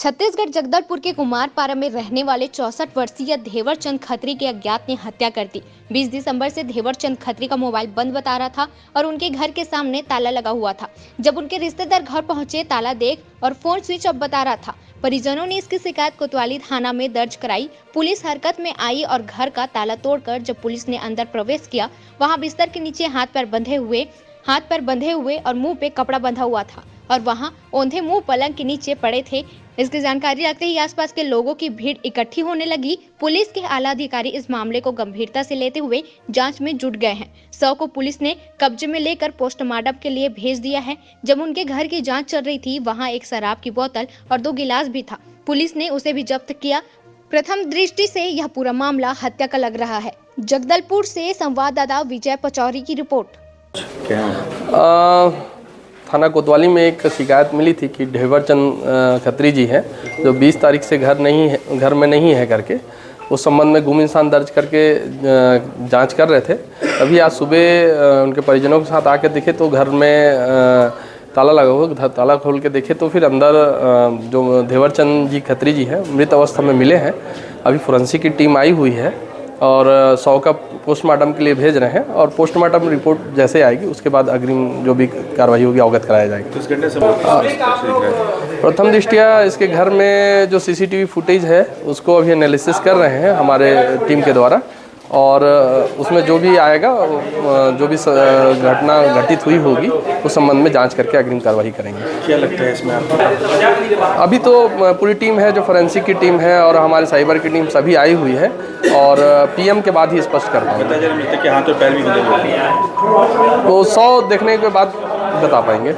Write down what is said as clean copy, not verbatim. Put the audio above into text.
छत्तीसगढ़ जगदलपुर के कुमारपारा में रहने वाले 64 वर्षीय धेवर चंद खत्री की अज्ञात ने हत्या कर दी। 20 दिसंबर से धेवर चंद खत्री का मोबाइल बंद बता रहा था और उनके घर के सामने ताला लगा हुआ था। जब उनके रिश्तेदार घर पहुंचे, ताला देख और फोन स्विच ऑफ बता रहा था। परिजनों ने इसकी शिकायत कोतवाली थाना में दर्ज कराई। पुलिस हरकत में आई और घर का ताला तोड़कर जब पुलिस ने अंदर प्रवेश किया, वहाँ बिस्तर के नीचे हाथ पैर बंधे हुए और मुँह पे कपड़ा बंधा हुआ था और वहां औंधे मुंह पलंग के नीचे पड़े थे। इसकी जानकारी रखते ही आसपास के लोगों की भीड़ इकट्ठी होने लगी। पुलिस के आला अधिकारी इस मामले को गंभीरता से लेते हुए जांच में जुट गए हैं। शव को पुलिस ने कब्जे में लेकर पोस्टमार्टम के लिए भेज दिया है। जब उनके घर की जांच चल रही थी, वहां एक शराब की बोतल और 2 गिलास भी था। पुलिस ने उसे भी जब्त किया। प्रथम दृष्टि से यह पूरा मामला हत्या का लग रहा है। जगदलपुर से संवाददाता विजय पचौरी की रिपोर्ट। थाना कोतवाली में एक शिकायत मिली थी कि धेवर चंद खत्री जी हैं जो 20 तारीख से घर में नहीं है करके, उस संबंध में गुम इंसान दर्ज करके जांच कर रहे थे। अभी आज सुबह उनके परिजनों के साथ आके देखे तो घर में ताला लगा हुआ, ताला खोल के देखे तो फिर अंदर जो धेवर चंद जी खत्री जी हैं मृत अवस्था में मिले हैं। अभी फोरेंसिक की टीम आई हुई है और शव का पोस्टमार्टम के लिए भेज रहे हैं और पोस्टमार्टम रिपोर्ट जैसे आएगी उसके बाद अग्रिम जो भी कार्रवाई होगी अवगत कराया जाएगा। किस घंटे से प्रथम दृष्टिया इसके घर में जो सीसीटीवी फुटेज है उसको अभी एनालिसिस कर रहे हैं हमारे टीम के द्वारा और उसमें जो भी आएगा, जो भी घटना घटित हुई होगी उस संबंध में जांच करके अग्रिम कार्रवाई करेंगे। क्या लगता है इसमें आपको? अभी तो पूरी टीम है, जो फोरेंसिक की टीम है और हमारे साइबर की टीम सभी आई हुई है और पीएम के बाद ही स्पष्ट कर पाएंगे। पता चला मृतक के हाथ और पैर भी बंधे हुए हैं। तो 100 देखने के बाद बता पाएंगे।